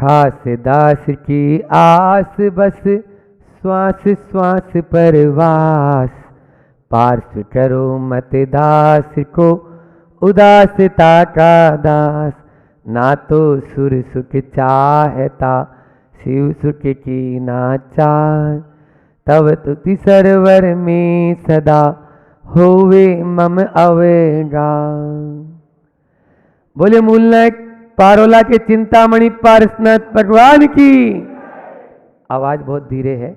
खास दास की आस बस श्वास श्वास पर वास, पार्श्व करो मत दास को उदासता का दास, ना तो सुर सुख चाहता शिव सुख की ना चाह, तब तुति सरवर में सदा होवे मम अवेगा। बोले मूलनायक पारोला के चिंतामणि पारसनाथ भगवान की। आवाज बहुत धीरे है।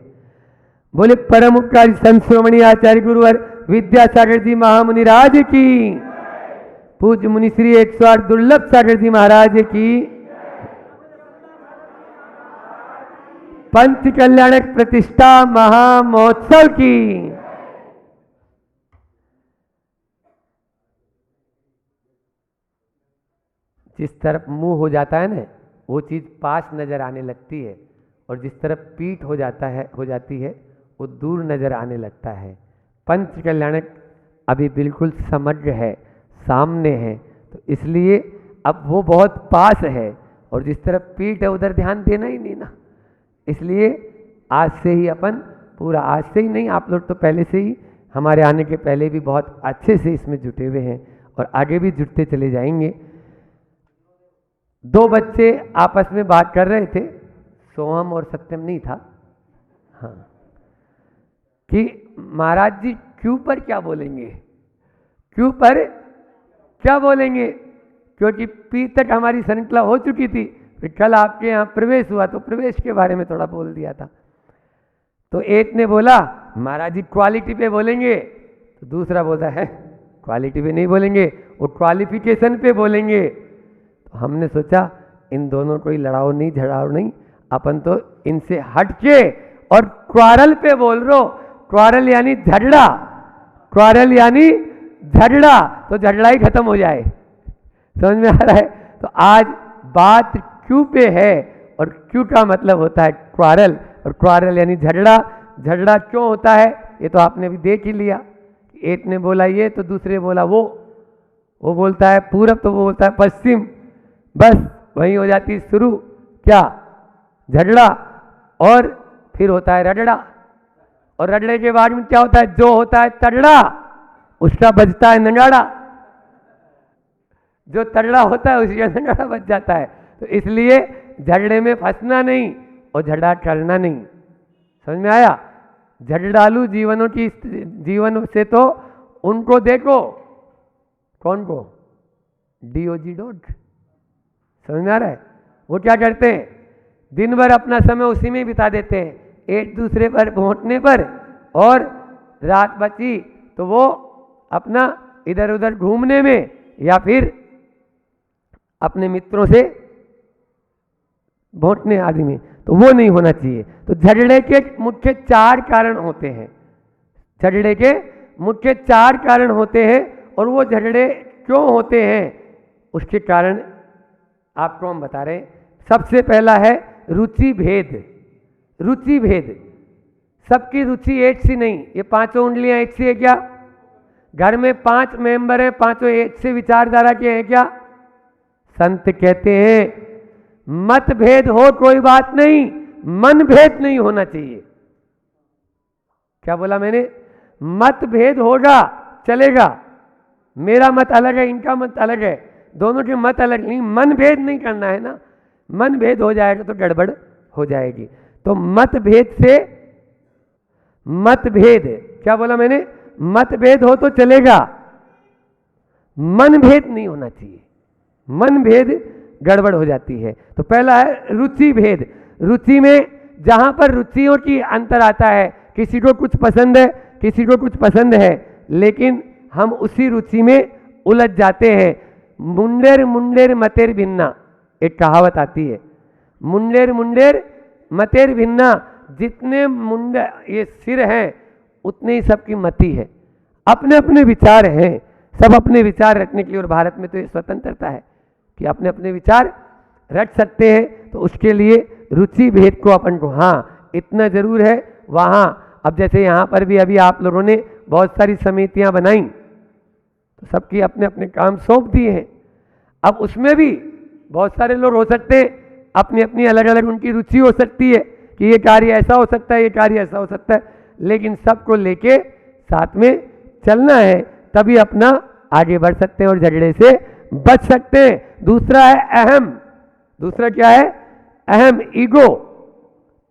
बोले परम उपकारी संत शिरोमणि आचार्य गुरुवर विद्यासागर जी महामुनि राज की, पूज्य मुनि श्री 108 दुर्लभ सागर जी महाराज की, पंच कल्याणक प्रतिष्ठा महामहोत्सव की। जिस तरफ मुंह हो जाता है ना वो चीज पास नजर आने लगती है, और जिस तरफ पीठ हो जाती है वो दूर नजर आने लगता है। पंच कल्याणक अभी बिल्कुल समग्र है, सामने है, तो इसलिए अब वो बहुत पास है, और जिस तरफ पीठ है उधर ध्यान देना ही नहीं ना। इसलिए आज से ही अपन पूरा, आज से ही नहीं, आप लोग तो पहले से ही, हमारे आने के पहले भी बहुत अच्छे से इसमें जुटे हुए हैं और आगे भी जुटते चले जाएंगे। दो बच्चे आपस में बात कर रहे थे, सोहम और सत्यम नहीं था, हाँ, कि महाराज जी क्यों पर क्या बोलेंगे, क्यों पर क्या बोलेंगे, क्योंकि पी तक हमारी श्रृंखला हो चुकी थी, फिर कल आपके यहाँ प्रवेश हुआ तो प्रवेश के बारे में थोड़ा बोल दिया था। तो एक ने बोला महाराज जी क्वालिटी पे बोलेंगे, तो दूसरा बोलता है क्वालिटी पे नहीं बोलेंगे, वो क्वालिफिकेशन पे बोलेंगे। तो हमने सोचा इन दोनों को ही लड़ाओ नहीं, झड़ाओ नहीं, अपन तो इनसे हट के और क्वारल पे बोल रो। क्वारल यानी झगड़ा, क्वारल यानी झगड़ा, तो झगड़ा ही खत्म हो जाए। समझ में आ रहा है? तो आज बात क्यों पे है, और क्यों का मतलब होता है क्वारल, और क्वारल यानी झगड़ा। झगड़ा क्यों होता है ये तो आपने अभी देख ही लिया। एक ने बोला ये तो दूसरे बोला वो बोलता है पूरब तो वो बोलता है पश्चिम, बस वहीं हो जाती शुरू क्या, झगड़ा, और फिर होता है रगड़ा, और रगड़े के बाद में क्या होता है, जो होता है तगड़ा उसका बजता है नगाड़ा, जो तगड़ा होता है उसका नगाड़ा बज जाता है। तो इसलिए झगड़े में फंसना नहीं और झगड़ा करना नहीं। समझ में आया? झगड़ालू जीवन से तो उनको देखो, कौन को, डीओजी डॉट। समझ में आ रहा है? वो क्या करते हैं, दिन भर अपना समय उसी में बिता देते हैं, एक दूसरे पर भोंकने पर, और रात बची तो वो अपना इधर उधर घूमने में या फिर अपने मित्रों से भोंकने आदि में। तो वो नहीं होना चाहिए। तो झगड़े के मुख्य 4 कारण होते हैं, झगड़े के मुख्य 4 कारण होते हैं, और वो झगड़े क्यों होते हैं उसके कारण आपको हम बता रहे हैं। सबसे पहला है रुचि भेद। रुचि भेद, सबकी रुचि एक सी नहीं। ये 5 उंगलियां एक सी है क्या? घर में 5 मेंबर हैं, 5 एक से विचारधारा के हैं क्या? संत कहते हैं मतभेद हो कोई बात नहीं, मन भेद नहीं होना चाहिए। क्या बोला मैंने? मतभेद होगा चलेगा, मेरा मत अलग है, इनका मत अलग है, दोनों के मत अलग नहीं, मन भेद नहीं करना है ना। मन भेद हो जाएगा तो गड़बड़ हो जाएगी। तो मतभेद से, मतभेद क्या बोला मैंने, मतभेद हो तो चलेगा, मन भेद नहीं होना चाहिए, मन भेद गड़बड़ हो जाती है। तो पहला है रुचि भेद। रुचि में जहां पर रुचियों की अंतर आता है, किसी को कुछ पसंद है, किसी को कुछ पसंद है, लेकिन हम उसी रुचि में उलझ जाते हैं। मुंडेर मुंडेर मतेर भिन्ना, एक कहावत आती है, मुंडेर मुंडेर मतेर भिन्ना। जितने मुंडे ये सिर हैं उतने ही सबकी मति है, अपने अपने विचार हैं, सब अपने विचार रखने के लिए। और भारत में तो ये स्वतंत्रता है कि अपने अपने विचार रख सकते हैं। तो उसके लिए रुचि भेद को अपन को, हाँ इतना जरूर है वहाँ। अब जैसे यहाँ पर भी अभी आप लोगों ने बहुत सारी समितियाँ बनाई, तो सबकी अपने अपने काम सौंप दिए हैं। अब उसमें भी बहुत सारे लोग हो सकते हैं अपनी अपनी अलग अलग उनकी रुचि हो सकती है कि ये कार्य ऐसा हो सकता है, ये कार्य ऐसा हो सकता है, लेकिन सबको लेके साथ में चलना है, तभी अपना आगे बढ़ सकते हैं और झगड़े से बच सकते हैं। दूसरा है अहम। दूसरा क्या है? अहम, ईगो।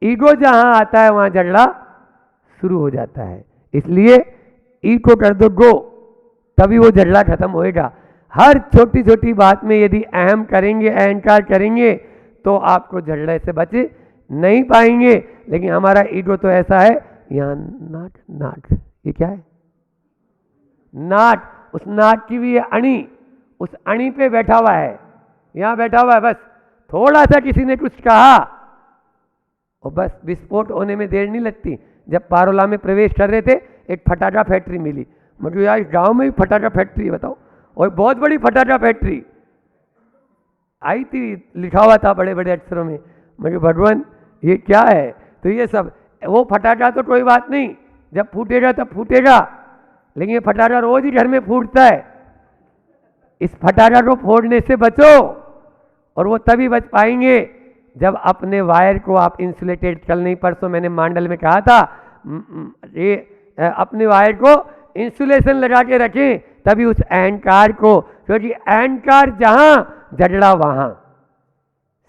ईगो जहां आता है वहां झगड़ा शुरू हो जाता है। इसलिए ई को कर दो गो, तभी वो झगड़ा खत्म होएगा। हर छोटी छोटी बात में यदि अहम करेंगे, अहंकार करेंगे, तो आपको झगड़े से बच नहीं पाएंगे। लेकिन हमारा ईगो तो ऐसा है, यहाँ नाट नाट, ये क्या है? नाट। उस नाट की भी अणी, उस अणी पे बैठा हुआ है, यहाँ बैठा हुआ है, बस थोड़ा सा किसी ने कुछ कहा और बस विस्फोट होने में देर नहीं लगती। जब पारोला में प्रवेश कर रहे थे, एक फटाका फैक्ट्री मिली। मुझे यार गांव में ही फटाका फैक्ट्री है, बताओ, और बहुत बड़ी फटाका फैक्ट्री आई थी, लिखा हुआ था बड़े बड़े अक्षरों में। मुझे भगवान ये क्या है? तो ये सब, वो फटाका तो कोई बात नहीं, जब फूटेगा तब फूटेगा, लेकिन ये फटाका रोज ही घर में फूटता है। इस फटाका को फोड़ने से बचो, और वो तभी बच पाएंगे जब अपने वायर को आप इंसुलेटेड, कल नहीं परसों मैंने मांडल में कहा था, ये अपने वायर को इंसुलेशन लगा के रखें, तभी उस अहंकार को, क्योंकि अहंकार जहां झगड़ा वहां,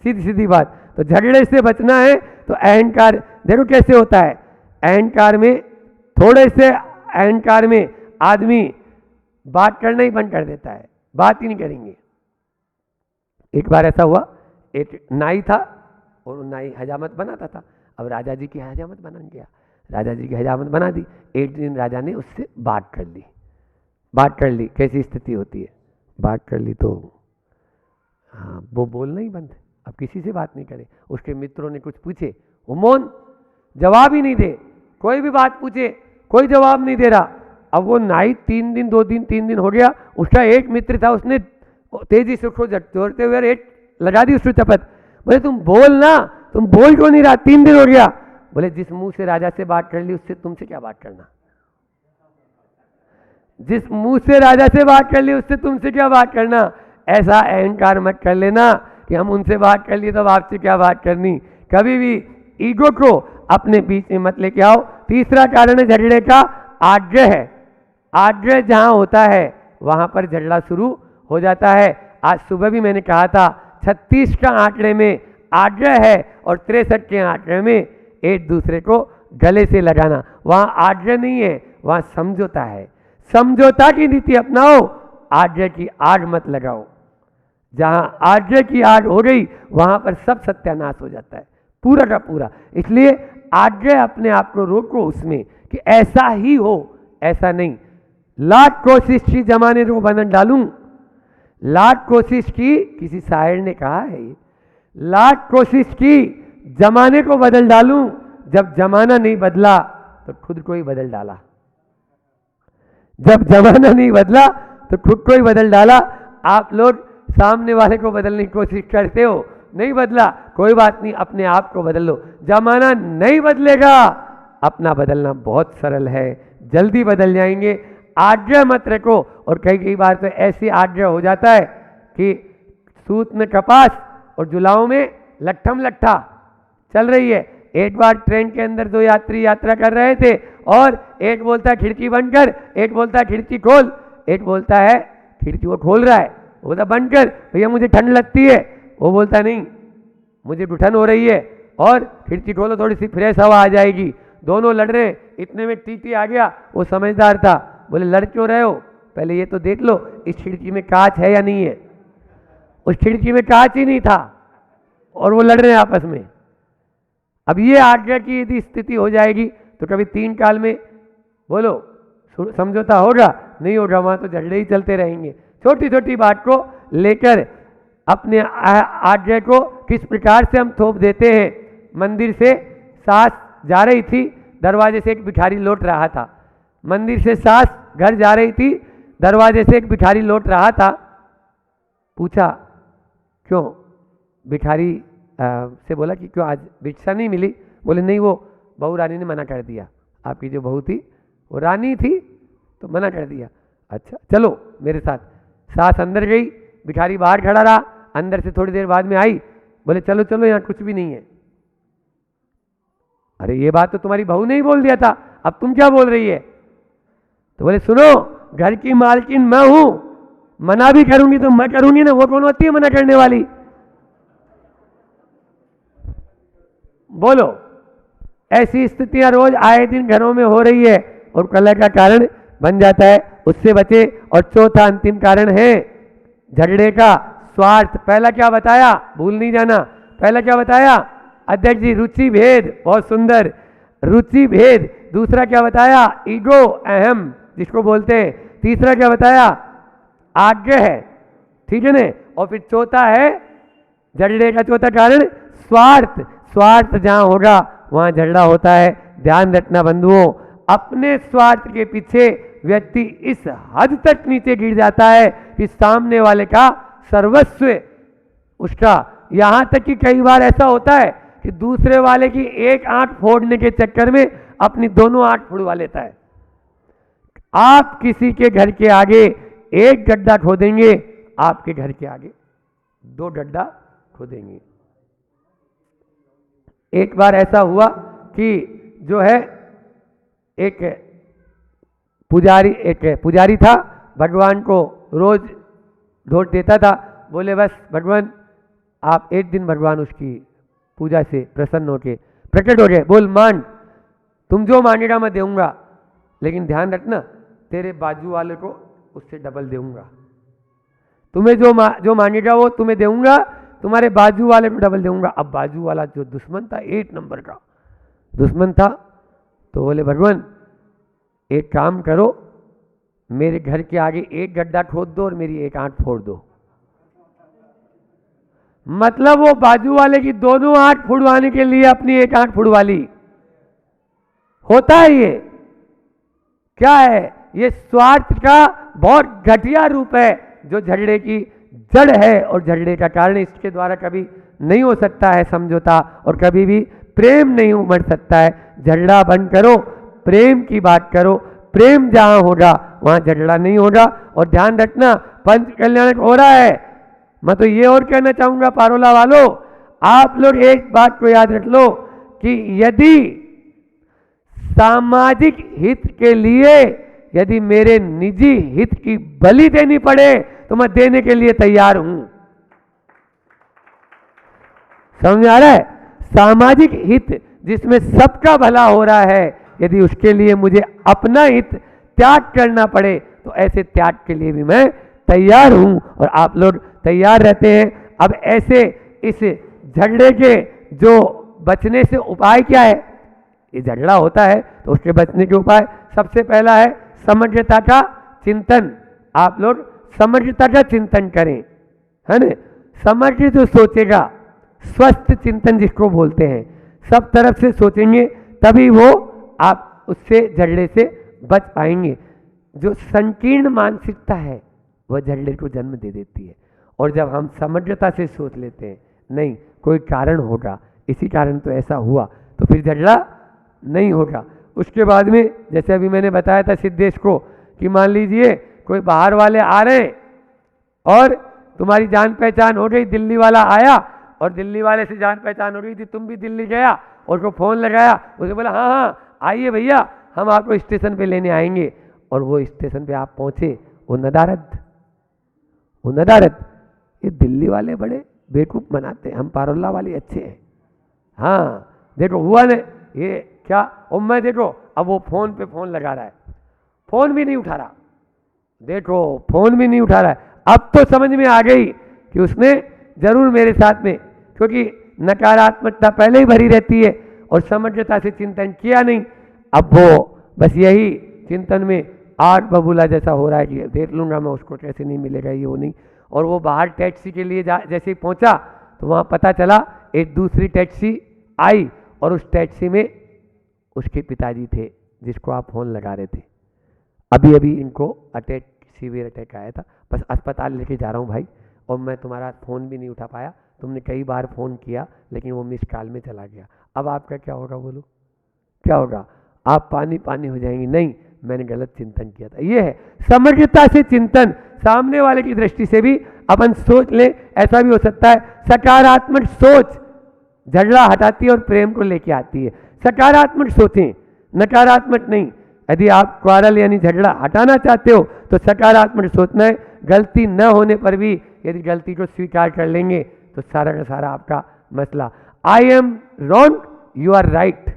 सीधी सीधी बात। तो झगड़े से बचना है तो अहंकार, देखो कैसे होता है। अहंकार में, थोड़े से अहंकार में आदमी बात करना ही बंद कर देता है, बात ही नहीं करेंगे। एक बार ऐसा हुआ, एक नाई था और वो नाई हजामत बनाता था। अब राजा जी की हजामत बना गया, राजा जी की हजामत बना दी। एक दिन राजा ने उससे बात कर ली। बात कर ली, कैसी स्थिति होती है? बात कर ली तो हाँ, वो बोलना ही बंद, अब किसी से बात नहीं करे। उसके मित्रों ने कुछ पूछे, वो मौन, जवाब ही नहीं दे। कोई भी बात पूछे, कोई जवाब नहीं दे रहा। अब वो नाई 3 दिन 2 दिन 3 दिन हो गया, उसका एक मित्र था, उसने तेजी से उसको जोड़ते हुए एक लगा दी उसको चपत। बोले तुम बोल ना, तुम बोल क्यों नहीं रहा? 3 दिन हो गया। बोले जिस मुंह से राजा से बात कर ली, उससे तुमसे क्या बात करना? जिस मुंह से राजा से बात कर ली, उससे तुमसे क्या बात करना? ऐसा अहंकार मत कर लेना कि हम उनसे बात कर लिए तो आपसे क्या बात करनी। कभी भी ईगो को अपने बीच में मत लेके आओ। तीसरा कारण है झगड़े का आग्रह है। आग्रह जहां होता है वहां पर झगड़ा शुरू हो जाता है। आज सुबह भी मैंने कहा था, 36 का आंकड़े में आग्रह है और 63 के आंकड़े में एक दूसरे को गले से लगाना। वहां आग्रह नहीं है, वहां समझौता है। समझौता की नीति अपनाओ, आग्रह की आग मत लगाओ। जहां आग्रह की आग हो गई, वहां पर सब सत्यानाश हो जाता है, पूरा का पूरा। इसलिए आग्रह अपने आप को रोको उसमें कि ऐसा ही हो, ऐसा नहीं। लाख कोशिश की जमाने को बदल डालूं, लाख कोशिश की, किसी शायर ने कहा है, लाख कोशिश की जमाने को बदल डालूं, जब जमाना नहीं बदला तो खुद को ही बदल डाला। जब जमाना नहीं बदला तो खुद को ही बदल डाला। आप लोग सामने वाले को बदलने की कोशिश करते हो, नहीं बदला, कोई बात नहीं, अपने आप को बदल लो। जमाना नहीं बदलेगा, अपना बदलना बहुत सरल है, जल्दी बदल जाएंगे। आग्रह मत रखो। और कई बार तो ऐसी आग्रह हो जाता है कि सूत में कपास और जुलाओं में लट्ठम लट्ठा चल रही है। एक बार ट्रेन के अंदर 2 यात्री यात्रा कर रहे थे और एक बोलता है खिड़की बंद कर, एक बोलता है खिड़की खोल। एक बोलता है खिड़की वो खोल रहा है, वो बोलता बंद कर, भैया मुझे ठंड लगती है। वो बोलता नहीं, मुझे घुटन हो रही है, और खिड़की खोलो, थोड़ी सी फ्रेश हवा आ जाएगी। दोनों लड़ रहे, इतने में टीटी आ गया। वो समझदार था, बोले लड़ क्यों रहे हो, पहले ये तो देख लो इस खिड़की में कांच है या नहीं है। उस खिड़की में कांच ही नहीं था और वो लड़ रहे हैं आपस में। अब ये आज्ञा की यदि स्थिति हो जाएगी तो कभी 3 काल में बोलो समझौता होगा, नहीं होगा, वहां तो झगड़े ही चलते रहेंगे। छोटी छोटी बात को लेकर अपने आज्ञा को किस प्रकार से हम थोप देते हैं। मंदिर से सास जा रही थी, दरवाजे से एक भिखारी लौट रहा था। मंदिर से सास घर जा रही थी, दरवाजे से एक भिखारी लौट रहा था। पूछा क्यों? भिखारी से बोला कि क्यों आज भिक्षा नहीं मिली? बोले नहीं, वो बहू रानी ने मना कर दिया। आपकी जो बहू थी वो रानी थी तो मना कर दिया। अच्छा चलो मेरे साथ। सास अंदर गई, भिखारी बाहर खड़ा रहा। अंदर से थोड़ी देर बाद में आई, बोले चलो चलो यहाँ कुछ भी नहीं है। अरे ये बात तो तुम्हारी बहू ने ही बोल दिया था, अब तुम क्या बोल रही है? तो बोले सुनो, घर की मालकिन मैं हूं, मना भी करूंगी तो मैं करूंगी ना, वो कौन होती है मना करने वाली? बोलो, ऐसी स्थितियां रोज आए दिन घरों में हो रही है और कलह का कारण बन जाता है, उससे बचे। और चौथा अंतिम कारण है झगड़े का स्वार्थ। पहला क्या बताया, भूल नहीं जाना, पहला क्या बताया अध्यक्ष जी? रुचि भेद, बहुत सुंदर, रुचि भेद। दूसरा क्या बताया? ईगो, अहम जिसको बोलते हैं। तीसरा क्या बताया? आग्रह है, ठीक है ना? और फिर चौथा है झगड़े का चौथा कारण स्वार्थ। स्वार्थ जहां होगा वहां झगड़ा होता है। ध्यान रखना बंधुओं, अपने स्वार्थ के पीछे व्यक्ति इस हद तक नीचे गिर जाता है कि सामने वाले का सर्वस्व उसका, यहां तक कि कई बार ऐसा होता है कि दूसरे वाले की एक आंख फोड़ने के चक्कर में अपनी दोनों आंख फोड़वा लेता है। आप किसी के घर के आगे एक गड्ढा खोदेंगे, आपके घर के आगे दो गड्ढा खोदेंगे। एक बार ऐसा हुआ कि जो है एक पुजारी था, भगवान को रोज ढोट देता था। बोले बस भगवान आप एक दिन भगवान उसकी पूजा से प्रसन्न होके प्रकट हो गए, बोल मान, तुम जो मांगेगा मैं दूंगा, लेकिन ध्यान रखना तेरे बाजू वाले को उससे डबल दूंगा। तुम्हें जो मांगेगा वो तुम्हें दूंगा, तुम्हारे बाजू वाले को डबल दूंगा। अब बाजू वाला जो दुश्मन था, 1 नंबर का दुश्मन था, तो बोले भगवान एक काम करो, मेरे घर के आगे एक गड्ढा खोद दो और मेरी एक आंख फोड़ दो। मतलब वो बाजू वाले की दोनों आंख फुड़वाने के लिए अपनी एक आंख फुड़वा ली। होता है ये, क्या है ये? स्वार्थ का बहुत घटिया रूप है जो झगड़े की जड़ है और झगड़े का कारण। इसके द्वारा कभी नहीं हो सकता है समझौता और कभी भी प्रेम नहीं उमड़ सकता है। झगड़ा बंद करो, प्रेम की बात करो। प्रेम जहां होगा वहां झगड़ा नहीं होगा। और ध्यान रखना पंच कल्याण हो रहा है। मैं तो ये और कहना चाहूंगा पारोला वालों, आप लोग एक बात को याद रख लो कि यदि सामाजिक हित के लिए यदि मेरे निजी हित की बलि देनी पड़े तो मैं देने के लिए तैयार हूं। समझ आ रहा है? सामाजिक हित जिसमें सबका भला हो रहा है, यदि उसके लिए मुझे अपना हित त्याग करना पड़े तो ऐसे त्याग के लिए भी मैं तैयार हूं और आप लोग तैयार रहते हैं। अब ऐसे इस झगड़े के जो बचने से उपाय क्या है? ये झगड़ा होता है तो उसके बचने के उपाय सबसे पहला है समग्रता का चिंतन। आप लोग समग्रता का चिंतन करें, है ना? समग्र जो सोचेगा, स्वस्थ चिंतन जिसको बोलते हैं, सब तरफ से सोचेंगे तभी वो आप उससे झगड़े से बच पाएंगे। जो संकीर्ण मानसिकता है वह झगड़े को जन्म दे देती है। और जब हम समग्रता से सोच लेते हैं नहीं कोई कारण होगा, इसी कारण तो ऐसा हुआ, तो फिर झगड़ा नहीं होगा। उसके बाद में जैसे अभी मैंने बताया था सिद्धेश को कि मान लीजिए कोई बाहर वाले आ रहे हैं और तुम्हारी जान पहचान हो गई, दिल्ली वाला आया और दिल्ली वाले से जान पहचान हो गई थी, तुम भी दिल्ली गया और उसको फ़ोन लगाया, उसे बोला हाँ हाँ आइए भैया हम आपको स्टेशन पे लेने आएंगे। और वो स्टेशन पे आप पहुँचे, वो नदारद। ये दिल्ली वाले बड़े बेवकूफ़ बनाते हैं, हम पारोला वाले अच्छे हैं। हाँ देखो हुआ ने ये क्या, और मैं देखो अब वो फ़ोन पे फ़ोन लगा रहा है, फ़ोन भी नहीं उठा रहा, देखो फ़ोन भी नहीं उठा रहा है। अब तो समझ में आ गई कि उसने जरूर मेरे साथ में, क्योंकि नकारात्मकता पहले ही भरी रहती है और समग्रता से चिंतन किया नहीं। अब वो बस यही चिंतन में आग बबूला जैसा हो रहा है कि देख लूँगा मैं उसको, कैसे नहीं मिलेगा ये वो नहीं। और वो बाहर टैक्सी के लिए जैसे ही पहुँचा तो वहाँ पता चला एक दूसरी टैक्सी आई और उस टैक्सी में उसके पिताजी थे जिसको आप फ़ोन लगा रहे थे। अभी अभी इनको अटैक, सीवियर अटैक आया था, बस अस्पताल लेके जा रहा हूँ भाई, और मैं तुम्हारा फ़ोन भी नहीं उठा पाया, तुमने कई बार फ़ोन किया लेकिन वो मिस कॉल में चला गया। अब आपका क्या होगा बोलो, क्या होगा? आप पानी पानी हो जाएंगे, नहीं मैंने गलत चिंतन किया था। ये है समग्रता से चिंतन, सामने वाले की दृष्टि से भी अपन सोच लें, ऐसा भी हो सकता है सकारात्मक सोच झगड़ा हटाती है और प्रेम को लेके आती है। सकारात्मक सोचें, नकारात्मक नहीं। यदि आप क्वारल यानी झगड़ा हटाना चाहते हो तो सकारात्मक सोचना है। गलती न होने पर भी यदि गलती को स्वीकार कर लेंगे तो सारा का सारा आपका मसला। I am wrong, you are right.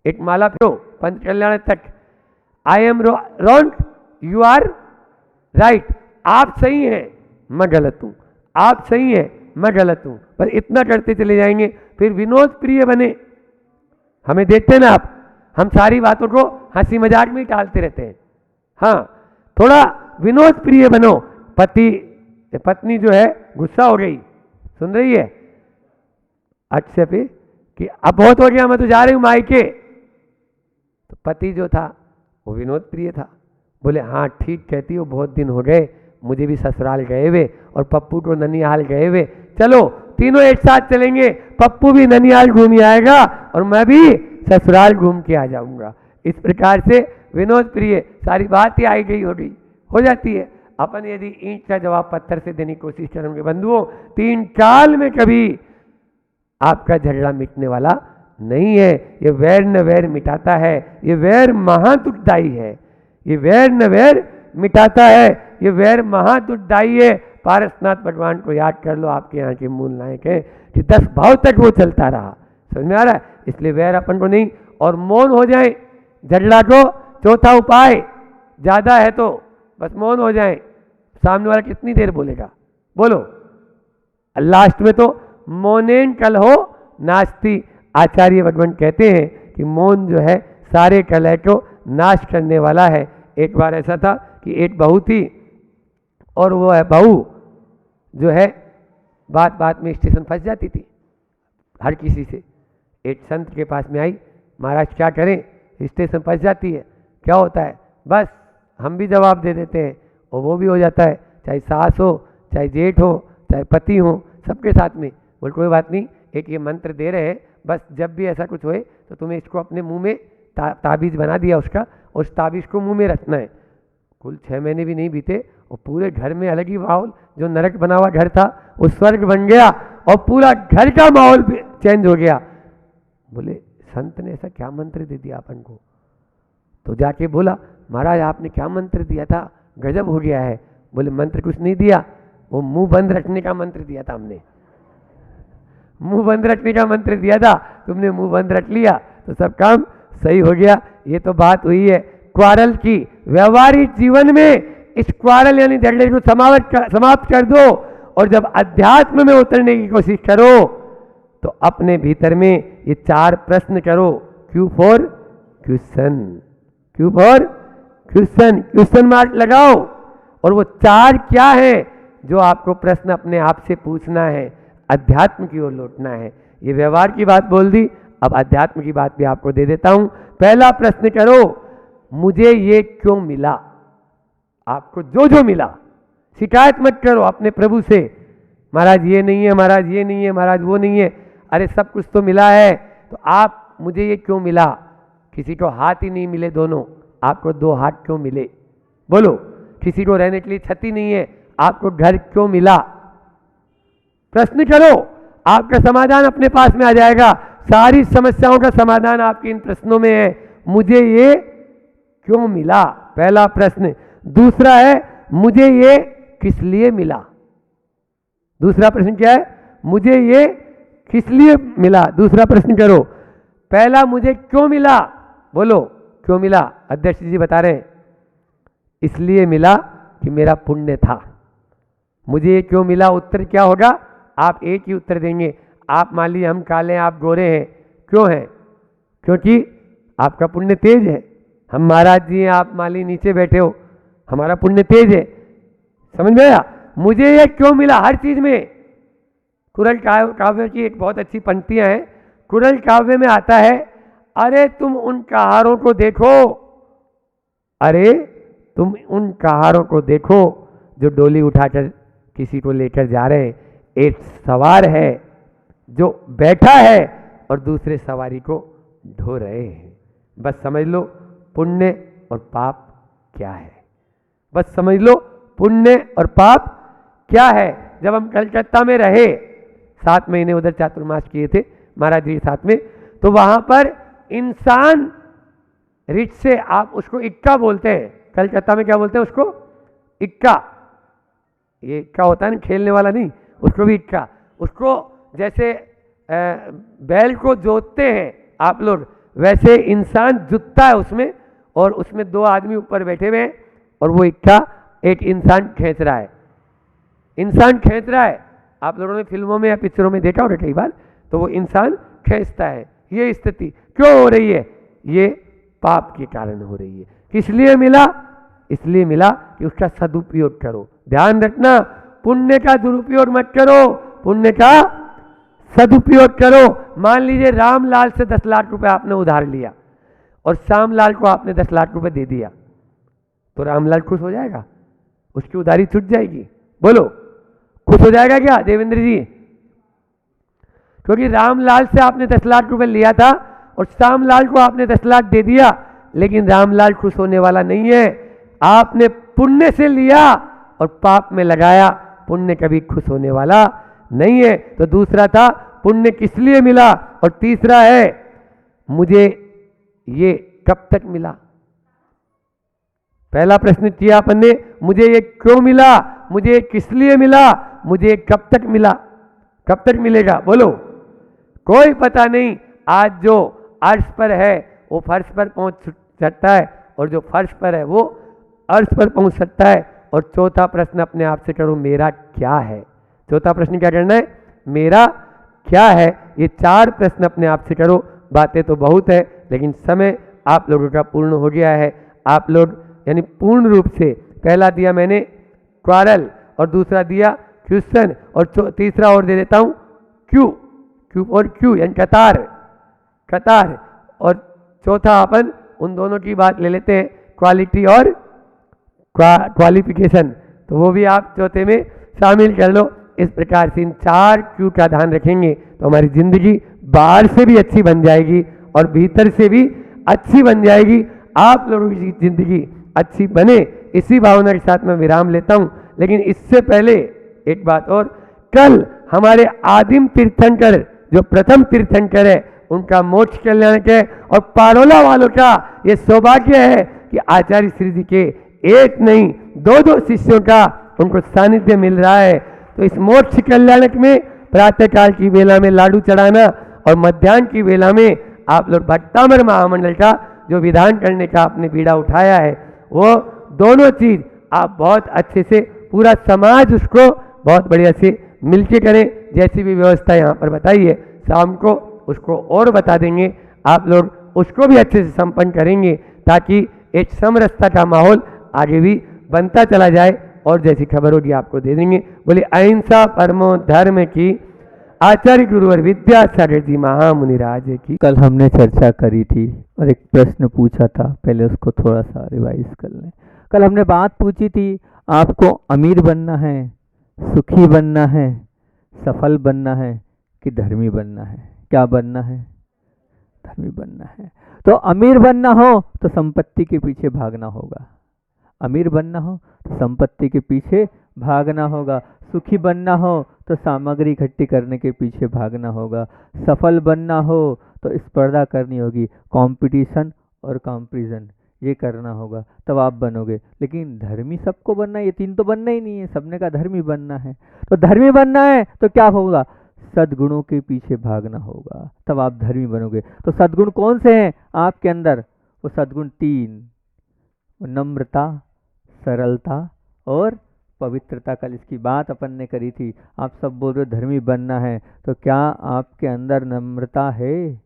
एक माला फिरो पंच कल्याण तक। I am wrong, you are right. आप सही हैं, मैं गलत हूं। आप सही हैं, मैं गलत हूं। पर इतना करते चले जाएंगे फिर विनोद प्रिय बने। हमें देखते हैं ना आप, हम सारी बातों को हंसी मजाक में टालते रहते हैं। हाँ, थोड़ा विनोद प्रिय बनो। पत्नी जो है गुस्सा हो गई, सुन रही है अच्छे पे कि अब बहुत हो गया, मैं तो जा रही हूं मायके। तो पति जो था वो विनोद प्रिय था, बोले हाँ ठीक कहती हो, बहुत दिन हो गए मुझे भी ससुराल गए हुए और पप्पू को ननिहाल गए हुए। चलो तीनों एक साथ चलेंगे, पप्पू भी ननिहाल घूम आएगा और मैं भी ससुराल घूम के आ जाऊंगा। इस प्रकार से विनोद प्रिय सारी बात ही आई गई हो जाती है। अपन यदि ईंट का जवाब पत्थर से देने की कोशिश करेंगे बंधुओं, 3 साल में कभी आपका झगड़ा मिटने वाला नहीं है। ये वैर न वैर मिटाता है, ये वैर महादुखदायी है। ये वैर न वैर मिटाता है, ये वैर महादुखदायी है। पारसनाथ भगवान को याद कर लो, आपके यहाँ के मूल नायक है कि 10 भाव तक वो चलता रहा। समझ में आ रहा है? इसलिए वैर अपन को नहीं, और मौन हो जाए झगड़ा को। चौथा उपाय, ज्यादा है तो बस मौन हो जाए। सामने वाला कितनी देर बोलेगा, बोलो। लास्ट में तो मौनेन कलहो नास्ति। आचार्य भगवान कहते हैं कि मौन जो है सारे कलह को नाश करने वाला है। एक बार ऐसा था कि एक बहू थी और वो है बहू जो है बात बात में स्टेशन फंस जाती थी हर किसी से। एक संत के पास में आई, महाराज क्या करें, स्टेशन फंस जाती है, क्या होता है? बस हम भी जवाब दे देते हैं और वो भी हो जाता है, चाहे सास हो, चाहे जेठ हो, चाहे पति हो, सबके साथ में। बोल कोई बात नहीं, एक ये मंत्र दे रहे हैं, बस जब भी ऐसा कुछ होए तो तुम्हें इसको अपने मुंह में ताबीज़ बना दिया उसका, और उस ताबीज़ को मुंह में रखना है। कुल 6 महीने भी नहीं बीते और पूरे घर में अलग ही माहौल, जो नरक बना हुआ घर था वो स्वर्ग बन गया और पूरा घर का माहौल चेंज हो गया। बोले संत ने ऐसा क्या मंत्र दे दिया अपन को? तो जाके बोला महाराज आपने क्या मंत्र दिया था, गजब हो गया है। बोले मंत्र कुछ नहीं दिया, वो मुंह बंद रखने का मंत्र दिया था हमने। मुंह बंद रखने का मंत्र दिया था, तुमने मुंह बंद रख लिया तो सब काम सही हो गया। ये तो बात हुई है क्वारल की। व्यवहारिक जीवन में इस क्वारल यानी झगड़े को समाप्त कर दो, और जब अध्यात्म में उतरने की कोशिश करो तो अपने भीतर में ये 4 प्रश्न करो। Q for question, Q for question, question mark लगाओ। और वो 4 क्या है जो आपको प्रश्न अपने आप से पूछना है, अध्यात्म की ओर लौटना है। ये व्यवहार की बात बोल दी, अब अध्यात्म की बात भी आपको दे देता हूं। पहला प्रश्न करो, मुझे ये क्यों मिला? आपको जो जो मिला, शिकायत मत करो अपने प्रभु से, महाराज ये नहीं है, महाराज ये नहीं है, महाराज वो नहीं है। अरे सब कुछ तो मिला है, तो आप मुझे ये क्यों मिला? किसी को हाथ ही नहीं मिले दोनों, आपको 2 हाथ क्यों मिले? बोलो। किसी को रहने के लिए छत ही नहीं है, आपको घर क्यों मिला? प्रश्न करो, आपका समाधान अपने पास में आ जाएगा। सारी समस्याओं का समाधान आपके इन प्रश्नों में है। मुझे ये क्यों मिला, पहला प्रश्न। दूसरा है, मुझे ये किस लिए मिला? दूसरा प्रश्न क्या है? मुझे ये किस लिए मिला? दूसरा प्रश्न करो। पहला मुझे क्यों मिला, बोलो क्यों मिला? अध्यक्ष जी बता रहे हैं, इसलिए मिला कि मेरा पुण्य था। मुझे ये क्यों मिला, उत्तर क्या होगा? आप एक ही उत्तर देंगे। आप मान लीजिए हम काले हैं, आप गोरे हैं, क्यों हैं? क्योंकि आपका पुण्य तेज है। हम महाराज जी हैं, आप मान लीजिए नीचे बैठे हो, हमारा पुण्य तेज है। समझ में आया? मुझे ये क्यों मिला हर चीज में। कुरल काव्य की एक बहुत अच्छी पंक्तियां हैं। कुरल काव्य में आता है, अरे तुम उन कहारों को देखो, अरे तुम उन कहारों को देखो जो डोली उठाकर किसी को लेकर जा रहे हैं। एक सवार है जो बैठा है और दूसरे सवारी को ढो रहे हैं। बस समझ लो पुण्य और पाप क्या है। बस समझ लो पुण्य और पाप क्या है। जब हम कलकत्ता में रहे 7 महीने, उधर चातुर्मास किए थे महाराज जी के साथ में, तो वहां पर इंसान रिच से आप उसको इक्का बोलते हैं। कलकत्ता में क्या बोलते हैं उसको? इक्का। ये इक्का होता है ना, खेलने वाला नहीं, उसको भी इक्का। उसको जैसे बैल को जोतते हैं आप लोग, वैसे इंसान जुतता है उसमें, और उसमें 2 आदमी ऊपर बैठे हुए हैं और वो इक्का एक इंसान खींच रहा है। इंसान खींच रहा है, आप लोगों ने फिल्मों में या पिक्चरों में देखा होगा कई बार, तो वो इंसान खींचता है। ये स्थिति क्यों हो रही है? ये पाप के कारण हो रही है। किस लिए मिला? इसलिए मिला कि उसका सदुपयोग करो। ध्यान रखना, पुण्य का दुरुपयोग मत करो, पुण्य का सदुपयोग करो। मान लीजिए रामलाल से 10 लाख रुपए आपने उधार लिया और श्यामलाल को आपने 10 लाख रुपए दे दिया, तो रामलाल खुश हो जाएगा? उसकी उधारी छूट जाएगी? बोलो, खुश हो जाएगा क्या देवेंद्र जी? क्योंकि रामलाल से आपने 10 लाख रुपए लिया था और श्यामलाल को आपने 10 लाख दे दिया, लेकिन रामलाल खुश होने वाला नहीं है। आपने पुण्य से लिया और पाप में लगाया, पुण्य कभी खुश होने वाला नहीं है। तो दूसरा था पुण्य किस लिए मिला, और तीसरा है मुझे ये कब तक मिला। पहला प्रश्न किया अपन ने, मुझे ये क्यों मिला, मुझे किस लिए मिला, मुझे कब तक मिला। कब तक मिलेगा बोलो? कोई पता नहीं। आज जो अर्श पर है वो फर्श पर पहुंच सकता है, और जो फर्श पर है वो अर्श पर पहुंच सकता है। और चौथा प्रश्न अपने आप से करो, मेरा क्या है। चौथा प्रश्न क्या करना है? मेरा क्या है। ये 4 प्रश्न अपने आप से करो। बातें तो बहुत है, लेकिन समय आप लोगों का पूर्ण हो गया है। आप लोग यानी पूर्ण रूप से, पहला दिया मैंने क्वारल, और दूसरा दिया क्वेश्चन, और तीसरा और दे देता हूं क्यू। क्यू और क्यू यानी कतार, कतार। और चौथा अपन उन दोनों की बात ले लेते हैं, क्वालिटी और क्वालिफिकेशन, तो वो भी आप चौथे में शामिल कर लो। इस प्रकार से इन 4 क्यू का ध्यान रखेंगे तो हमारी जिंदगी बाहर से भी अच्छी बन जाएगी और भीतर से भी अच्छी बन जाएगी। आप लोगों की जिंदगी अच्छी बने, इसी भावना के साथ मैं विराम लेता हूं। लेकिन इससे पहले एक बात और, कल हमारे आदिम तीर्थंकर जो प्रथम तीर्थंकर है उनका मोक्ष कल्याण है, और पारोला वालों का ये सौभाग्य है कि आचार्य श्री जी के एक नहीं 2 शिष्यों का उनको सानिध्य मिल रहा है। तो इस मोक्ष कल्याणक में प्रातःकाल की वेला में लाडू चढ़ाना और मध्याह्न की वेला में आप लोग भक्तामर महामंडल का जो विधान करने का आपने बीड़ा उठाया है, वो दोनों चीज आप बहुत अच्छे से, पूरा समाज उसको बहुत बढ़िया से मिलके करें। जैसी भी व्यवस्था यहाँ पर बताई है, शाम को उसको और बता देंगे, आप लोग उसको भी अच्छे से संपन्न करेंगे, ताकि एक समरसता का माहौल आगे भी बनता चला जाए। और जैसी खबर होगी आपको दे देंगे। बोले अहिंसा परमो धर्म की, आचार्य गुरुवर विद्यासागर जी महामुनिराज की। कल हमने चर्चा करी थी और एक प्रश्न पूछा था, पहले उसको थोड़ा सा रिवाइज कर लें। कल हमने बात पूछी थी, आपको अमीर बनना है, सुखी बनना है, सफल बनना है कि धर्मी बनना है? क्या बनना है? धर्मी बनना है। तो अमीर बनना हो तो संपत्ति के पीछे भागना होगा, अमीर बनना हो तो संपत्ति के पीछे भागना होगा, सुखी बनना हो तो सामग्री इकट्ठी करने के पीछे भागना होगा, सफल बनना हो तो स्पर्धा करनी होगी, कंपटीशन और कंपैरिजन ये करना होगा, तब आप बनोगे। लेकिन धर्मी सबको बनना है, ये 3 तो बनना ही नहीं है, सबने का धर्मी बनना है। तो धर्मी बनना है तो क्या होगा? सद्गुणों के पीछे भागना होगा, तब आप धर्मी बनोगे। तो सद्गुण कौन से हैं आपके अंदर? वो सद्गुण 3, नम्रता, सरलता और पवित्रता। कल इसकी बात अपन ने करी थी। आप सब बोल रहे हो धर्मी बनना है, तो क्या आपके अंदर नम्रता है?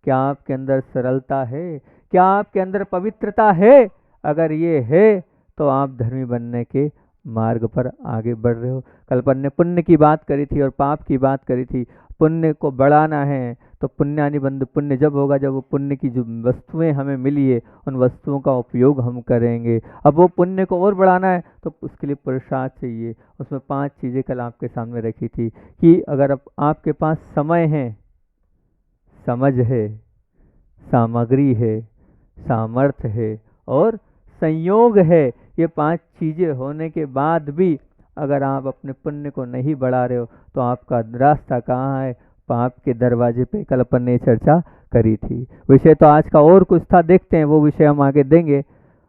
क्या आपके अंदर सरलता है? क्या आपके अंदर पवित्रता है? अगर ये है तो आप धर्मी बनने के मार्ग पर आगे बढ़ रहे हो। कल अपन ने पुण्य की बात करी थी और पाप की बात करी थी। पुण्य को बढ़ाना है तो पुण्यानुबंध पुण्य जब होगा जब वो पुण्य की जो वस्तुएं हमें मिली है उन वस्तुओं का उपयोग हम करेंगे। अब वो पुण्य को और बढ़ाना है तो उसके लिए पुरुषार्थ चाहिए। उसमें 5 चीज़ें कल आपके सामने रखी थी कि अगर आपके पास समय है, समझ है, सामग्री है, सामर्थ्य है और संयोग है, ये 5 चीज़ें होने के बाद भी अगर आप अपने पुण्य को नहीं बढ़ा रहे हो तो आपका रास्ता कहाँ है? पाप के दरवाजे पे। कल अपन ने चर्चा करी थी। विषय तो आज का और कुछ था, देखते हैं वो विषय हम आगे देंगे।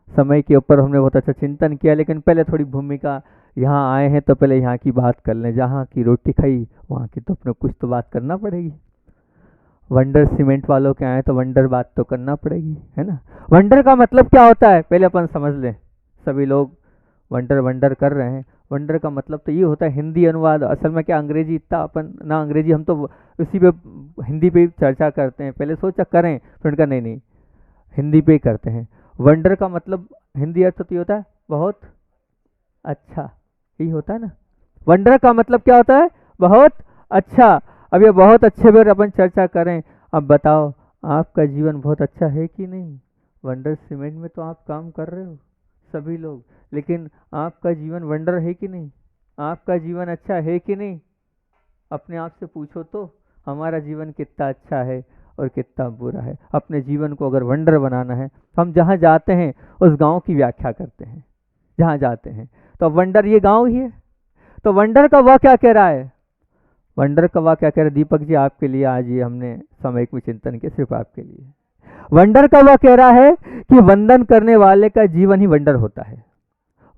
समय के ऊपर हमने बहुत अच्छा चिंतन किया, लेकिन पहले थोड़ी भूमिका, यहाँ आए हैं तो पहले यहाँ की बात कर लें। जहाँ की रोटी खाई वहाँ की तो अपने कुछ तो बात करना पड़ेगी। वंडर सीमेंट वालों के आए तो वंडर बात तो करना पड़ेगी, है ना। वंडर का मतलब क्या होता है पहले अपन समझ लें। सभी लोग वंडर वंडर कर रहे हैं। वंडर का मतलब तो ये होता है, हिंदी अनुवाद। असल में क्या, अंग्रेजी इतना अपन ना, अंग्रेजी हम तो उसी पे हिंदी पे चर्चा करते हैं। पहले सोचा करें, फिर कहा नहीं नहीं हिंदी पे ही करते हैं। वंडर का मतलब हिंदी अर्थ तो ये होता है बहुत अच्छा, यही होता है ना। वंडर का मतलब क्या होता है? बहुत अच्छा। अब ये बहुत अच्छे पर अपन चर्चा करें। अब बताओ आपका जीवन बहुत अच्छा है कि नहीं? वंडर सीमेंट में तो आप काम कर रहे हो सभी लोग, लेकिन आपका जीवन वंडर है कि नहीं? आपका जीवन अच्छा है कि नहीं? अपने आप से पूछो तो हमारा जीवन कितना अच्छा है और कितना बुरा है। अपने जीवन को अगर वंडर बनाना है, हम जहाँ जाते हैं उस गांव की व्याख्या करते हैं। जहाँ जाते हैं तो वंडर ये गांव ही है। तो वंडर का वह क्या कह रहा है? वंडर का वह क्या कह रहा है? दीपक जी आपके लिए आज ये हमने सामयिक में चिंतन किया, सिर्फ आपके लिए। वंडर का वह कह रहा है कि वंदन करने वाले का जीवन ही वंडर होता है।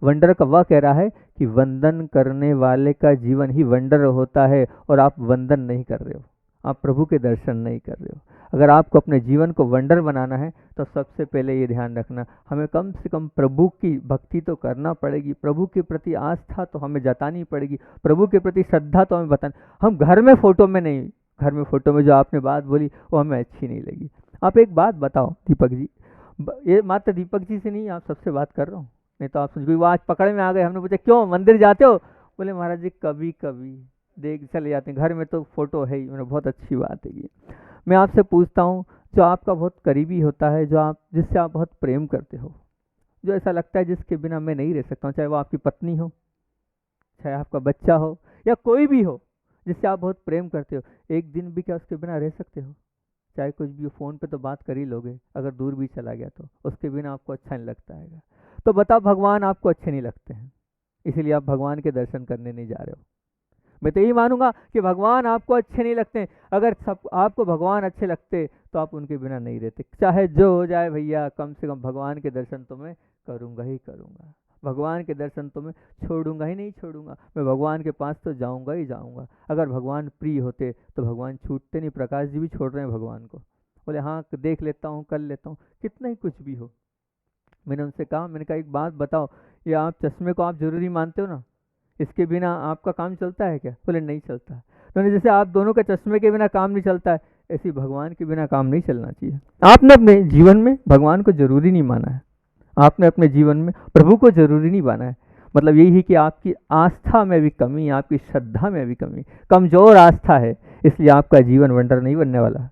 वंडर का वह कह रहा है कि वंदन करने वाले का जीवन ही वंडर होता है, और आप वंदन नहीं कर रहे हो, आप प्रभु के दर्शन नहीं कर रहे हो। अगर आपको अपने जीवन को वंडर बनाना है तो सबसे पहले ये ध्यान रखना, हमें कम से कम प्रभु की भक्ति तो करना पड़ेगी, प्रभु के प्रति आस्था तो हमें जतानी पड़ेगी, प्रभु के प्रति श्रद्धा तो हमें बतानी। हम घर में फोटो में नहीं, घर में फोटो में जो आपने बात बोली वो हमें अच्छी नहीं लगी। आप एक बात बताओ दीपक जी, ये मात्र दीपक जी से नहीं, आप सबसे बात कर रहा हूँ, नहीं तो आप समझ वो आज पकड़ में आ गए। हमने पूछा क्यों मंदिर जाते हो? बोले महाराज जी कभी कभी देख चले जाते हैं, घर में तो फोटो है ही। मैंने बहुत अच्छी बात है ये। मैं आपसे पूछता हूँ, जो आपका बहुत करीबी होता है, जो आप जिससे आप बहुत प्रेम करते हो, जो ऐसा लगता है जिसके बिना मैं नहीं रह सकता हूँ, चाहे वो आपकी पत्नी हो, चाहे आपका बच्चा हो, या कोई भी हो जिससे आप बहुत प्रेम करते हो, एक दिन भी क्या उसके बिना रह सकते हो? चाहे कुछ भी हो, फ़ोन पे तो बात कर ही लोगे, अगर दूर भी चला गया तो उसके बिना आपको अच्छा नहीं लगता है। तो बताओ भगवान आपको अच्छे नहीं लगते हैं, इसीलिए आप भगवान के दर्शन करने नहीं जा रहे हो। मैं तो यही मानूंगा कि भगवान आपको अच्छे नहीं लगते हैं। अगर सब आपको भगवान अच्छे लगते तो आप उनके बिना नहीं रहते। चाहे जो हो जाए भैया, कम से कम भगवान के दर्शन तो मैं करूँगा ही करूँगा। भगवान के दर्शन तो मैं छोड़ूंगा ही नहीं छोड़ूंगा। मैं भगवान के पास तो जाऊंगा ही जाऊंगा। अगर भगवान प्रिय होते तो भगवान छूटते नहीं। प्रकाश जी भी छोड़ रहे हैं भगवान को, बोले हाँ देख लेता हूँ कर लेता हूँ, कितना ही कुछ भी हो। मैंने उनसे कहा, मैंने कहा एक बात बताओ, ये आप चश्मे को आप जरूरी मानते हो ना, इसके बिना आपका काम चलता है क्या? बोले नहीं चलता। तो जैसे आप दोनों का चश्मे के बिना काम नहीं चलता है, ऐसे भगवान के बिना काम नहीं चलना चाहिए। आपने अपने जीवन में भगवान को जरूरी नहीं माना है, आपने अपने जीवन में प्रभु को जरूरी नहीं माना है। मतलब यही है कि आपकी आस्था में भी कमी, आपकी श्रद्धा में भी कमी, कमजोर आस्था है, इसलिए आपका जीवन वंडर नहीं बनने वाला।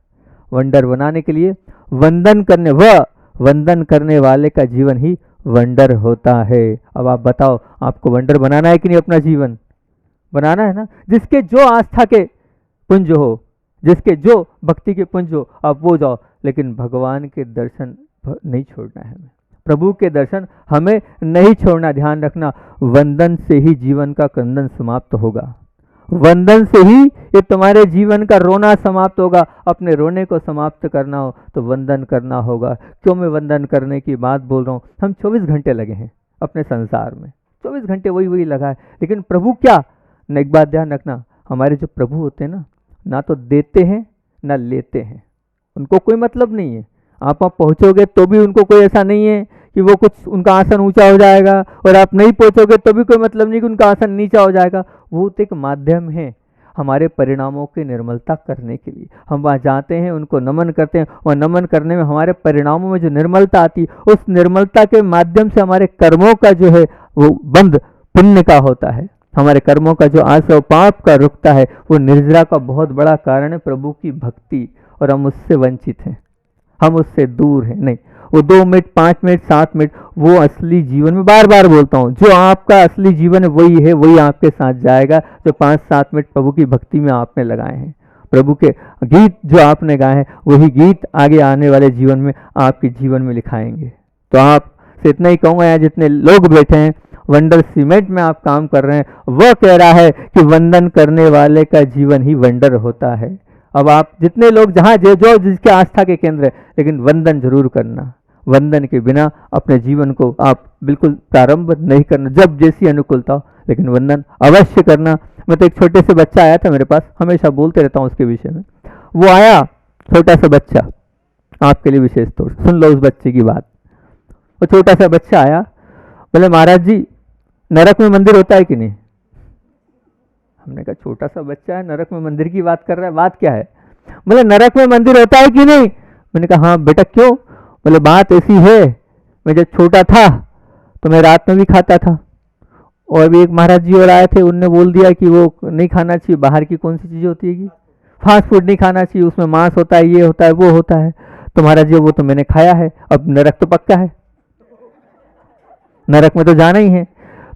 वंडर बनाने के लिए वंदन करने वाले का जीवन ही वंडर होता है। अब आप बताओ, आपको वंडर बनाना है कि नहीं? अपना जीवन बनाना है ना। जिसके जो आस्था के पुंज हो, जिसके जो भक्ति के पुंज हो, आप वो जाओ, लेकिन भगवान के दर्शन नहीं छोड़ना है हमें, प्रभु के दर्शन हमें नहीं छोड़ना। ध्यान रखना, वंदन से ही जीवन का क्रंदन समाप्त होगा। वंदन से ही ये तुम्हारे जीवन का रोना समाप्त होगा। अपने रोने को समाप्त करना हो तो वंदन करना होगा। क्यों मैं वंदन करने की बात बोल रहा हूँ? हम 24 घंटे लगे हैं अपने संसार में, 24 घंटे वही लगा है, लेकिन प्रभु क्या, न एक बात ध्यान रखना, हमारे जो प्रभु होते हैं ना तो देते हैं ना लेते हैं। उनको कोई मतलब नहीं है। आप पहुँचोगे तो भी उनको कोई ऐसा नहीं है कि वो कुछ उनका आसन ऊंचा हो जाएगा, और आप नहीं पहुँचोगे तो भी कोई मतलब नहीं कि उनका आसन नीचा हो जाएगा। वो तो एक माध्यम है हमारे परिणामों की निर्मलता करने के लिए। हम वहाँ जाते हैं, उनको नमन करते हैं, और नमन करने में हमारे परिणामों में जो निर्मलता आती, उस निर्मलता के माध्यम से हमारे कर्मों का जो है वो बंध पुण्य का होता है। हमारे कर्मों का जो आश्रव पाप का रुकता है, वो निर्जरा का बहुत बड़ा कारण है प्रभु की भक्ति, और हम उससे वंचित हैं, हम उससे दूर हैं। नहीं, वो 2 मिनट 5 मिनट 7 मिनट वो असली जीवन में, बार बार बोलता हूँ, जो आपका असली जीवन है वही है, वही आपके साथ जाएगा जो 5-7 मिनट प्रभु की भक्ति में आपने लगाए हैं। प्रभु के गीत जो आपने गाए हैं वही गीत आगे आने वाले जीवन में आपके जीवन में लिखाएंगे। तो आप से इतना ही कहूँगा, यहाँ जितने लोग बैठे हैं वंडर सीमेंट में आप काम कर रहे हैं, वह कह रहा है कि वंदन करने वाले का जीवन ही वंडर होता है। अब आप जितने लोग जहाँ जो जिसके आस्था के केंद्र है, लेकिन वंदन जरूर करना। वंदन के बिना अपने जीवन को आप बिल्कुल प्रारंभ नहीं करना, जब जैसी अनुकूलता हो, लेकिन वंदन अवश्य करना। मैं तो एक छोटे से बच्चा आया था मेरे पास, हमेशा बोलते रहता हूँ उसके विषय में। वो आया छोटा सा बच्चा, आपके लिए विशेष तौर से सुन लो उस बच्चे की बात। वो छोटा सा बच्चा आया, बोले महाराज जी नरक में मंदिर होता है कि नहीं? हमने कहा छोटा सा बच्चा है, नरक में मंदिर की बात कर रहा है, बात क्या है? बोले नरक में मंदिर होता है कि नहीं? मैंने कहा हाँ बेटा क्यों? बोले बात ऐसी है, मैं जब छोटा था तो मैं रात में भी खाता था, और भी एक महाराज जी और आए थे, उनने बोल दिया कि वो नहीं खाना चाहिए, बाहर की कौन सी चीज़ होती है कि फास्ट फूड नहीं खाना चाहिए, उसमें मांस होता है, ये होता है, वो होता है। तो महाराज जी वो तो मैंने खाया है, अब नरक तो पक्का है, नरक में तो जाना ही है।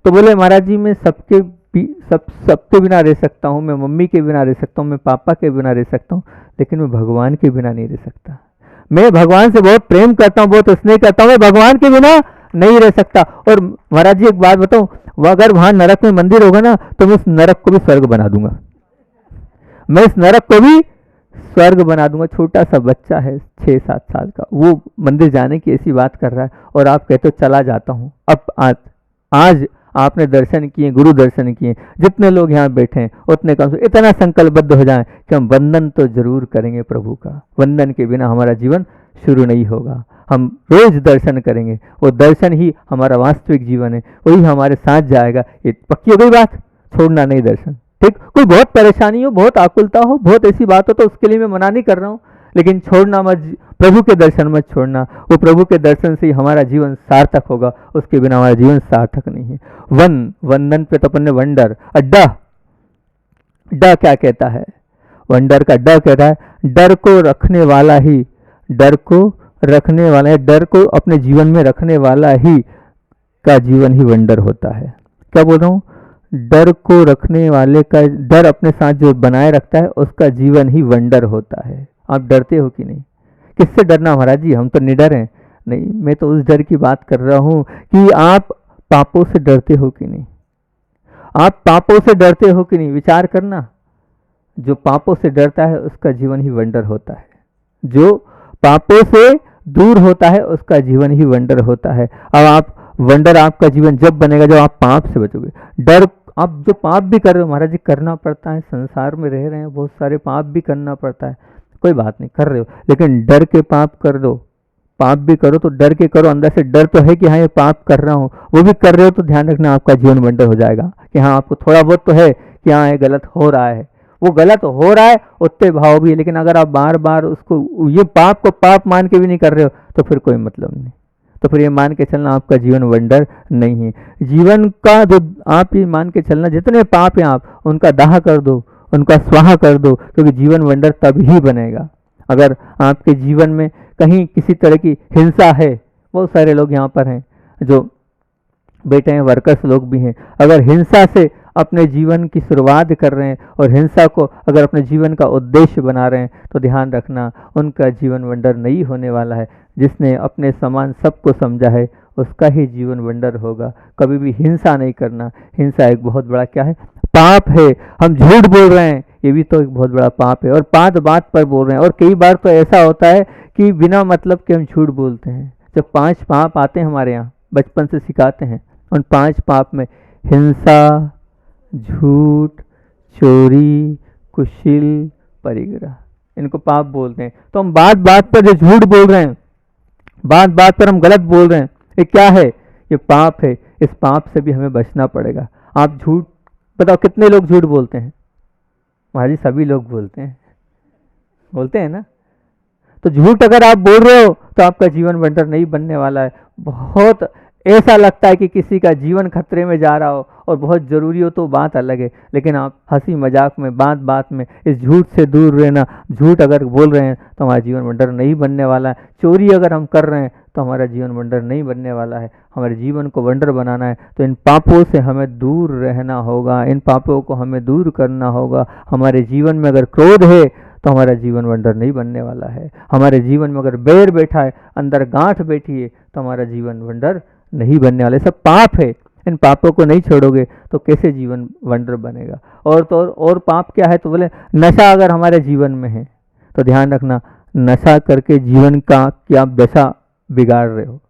तो बोले महाराज जी मैं सबके बिना रह सकता हूँ, मैं मम्मी के बिना रह सकता हूँ, मैं पापा के बिना रह सकता हूँ, लेकिन मैं भगवान के बिना नहीं रह सकता। मैं भगवान से बहुत प्रेम करता हूँ, बहुत स्नेह करता हूँ, मैं भगवान के बिना नहीं रह सकता। और महाराज जी एक बात बताऊं, अगर वहां नरक में मंदिर होगा ना तो मैं उस नरक को भी स्वर्ग बना दूंगा, मैं इस नरक को भी स्वर्ग बना दूंगा। छोटा सा बच्चा है 6-7 साल का, वो मंदिर जाने की ऐसी बात कर रहा है, और आप कहते हो चला जाता हूँ। अब आज आपने दर्शन किए, गुरु दर्शन किए, जितने लोग यहाँ बैठे हैं उतने कम से इतना संकल्पबद्ध हो जाएं कि हम वंदन तो जरूर करेंगे प्रभु का। वंदन के बिना हमारा जीवन शुरू नहीं होगा। हम रोज दर्शन करेंगे, वो दर्शन ही हमारा वास्तविक जीवन है, वही हमारे साथ जाएगा। ये पक्की हो गई बात, छोड़ना नहीं दर्शन। ठीक, कोई बहुत परेशानी हो, बहुत आकुलता हो, बहुत ऐसी बात हो तो उसके लिए मैं मना नहीं कर रहा हूँ, लेकिन छोड़ना मत, प्रभु के दर्शन मत छोड़ना। वो प्रभु के दर्शन से ही हमारा जीवन सार्थक होगा, उसके बिना हमारा जीवन सार्थक नहीं है। वंदन पे तो अपन ने वंडर, ड क्या कहता है? वंडर का ड कहता है डर को रखने वाला ही, डर को रखने वाला है, डर को अपने जीवन में रखने वाला ही का जीवन ही वंडर होता है। क्या बोल रहा हूँ? डर को रखने वाले का, डर अपने साथ जो बनाए रखता है उसका जीवन ही वंडर होता है। आप डरते हो कि नहीं? किससे डरना महाराज जी, हम तो निडर हैं। नहीं, मैं तो उस डर की बात कर रहा हूँ कि आप पापों से डरते हो कि नहीं? आप पापों से डरते हो कि नहीं? विचार करना। जो पापों से डरता है उसका जीवन ही वंडर होता है, जो पापों से दूर होता है उसका जीवन ही वंडर होता है। अब आप वंडर आपका जीवन जब बनेगा जब आप पाप से बचोगे। डर, आप जो पाप भी कर रहे हो महाराज जी, करना पड़ता है, संसार में रह रहे हैं, बहुत सारे पाप भी करना पड़ता है, कोई बात नहीं कर रहे हो, लेकिन डर के पाप कर दो। पाप भी करो तो डर के करो, अंदर से डर तो है कि हाँ ये पाप कर रहा हूँ, वो भी कर रहे हो तो ध्यान रखना आपका जीवन वंडर हो जाएगा कि हाँ आपको थोड़ा बहुत तो है कि हाँ ये गलत हो रहा है। वो गलत हो रहा है उतने भाव भी है, लेकिन अगर आप बार बार उसको, ये पाप को पाप मान के भी नहीं कर रहे हो तो फिर कोई मतलब नहीं, तो फिर ये मान के चलना आपका जीवन वंडर नहीं है। जीवन का जो आप ये मान के चलना, जितने पाप हैं आप उनका दाह कर दो, उनका स्वाहा कर दो, क्योंकि जीवन वंडर तब ही बनेगा। अगर आपके जीवन में कहीं किसी तरह की हिंसा है, बहुत सारे लोग यहाँ पर हैं जो बैठे हैं, वर्कर्स लोग भी हैं, अगर हिंसा से अपने जीवन की शुरुआत कर रहे हैं और हिंसा को अगर अपने जीवन का उद्देश्य बना रहे हैं तो ध्यान रखना उनका जीवन वंडर नहीं होने वाला है। जिसने अपने समान सबको समझा है उसका ही जीवन वंडर होगा। कभी भी हिंसा नहीं करना। हिंसा एक बहुत बड़ा क्या है? पाप है। हम झूठ बोल रहे हैं, ये भी तो एक बहुत बड़ा पाप है, और बात बात पर बोल रहे हैं। और कई बार तो ऐसा होता है कि बिना मतलब के हम झूठ बोलते हैं। जब 5 पाप आते हैं हमारे यहाँ, बचपन से सिखाते हैं, उन 5 पाप में हिंसा, झूठ, चोरी, कुशील, परिग्रह, इनको पाप बोलते हैं। तो हम बात बात पर जो झूठ बोल रहे हैं, बात बात पर हम गलत बोल रहे हैं, ये क्या है? ये पाप है। इस पाप से भी हमें बचना पड़ेगा। आप झूठ, बताओ कितने लोग झूठ बोलते हैं? हमारी सभी लोग बोलते हैं ना। तो झूठ अगर आप बोल रहे हो तो आपका जीवन वंडर नहीं बनने वाला है। बहुत ऐसा लगता है कि किसी का जीवन खतरे में जा रहा हो और बहुत ज़रूरी हो तो बात अलग है, लेकिन आप हंसी मजाक में, बात बात में इस झूठ से दूर रहना। झूठ अगर बोल रहे हैं तो हमारा जीवन वंडर नहीं बनने वाला है। चोरी अगर हम कर रहे हैं तो हमारा जीवन वंडर नहीं बनने वाला है। हमारे जीवन को वंडर बनाना है तो इन पापों से हमें दूर रहना होगा, इन पापों को हमें दूर करना होगा। हमारे जीवन में अगर क्रोध है तो हमारा जीवन वंडर नहीं बनने वाला है। हमारे जीवन में अगर बैर बैठा है, अंदर गांठ बैठी है, तो हमारा जीवन वंडर नहीं बनने वाले। सब पाप है। इन पापों को नहीं छोड़ोगे तो कैसे जीवन वंडर बनेगा। और तो और पाप क्या है, तो बोले नशा अगर हमारे जीवन में है तो ध्यान रखना, नशा करके जीवन का क्या दशा बिगाड़ रहे हो।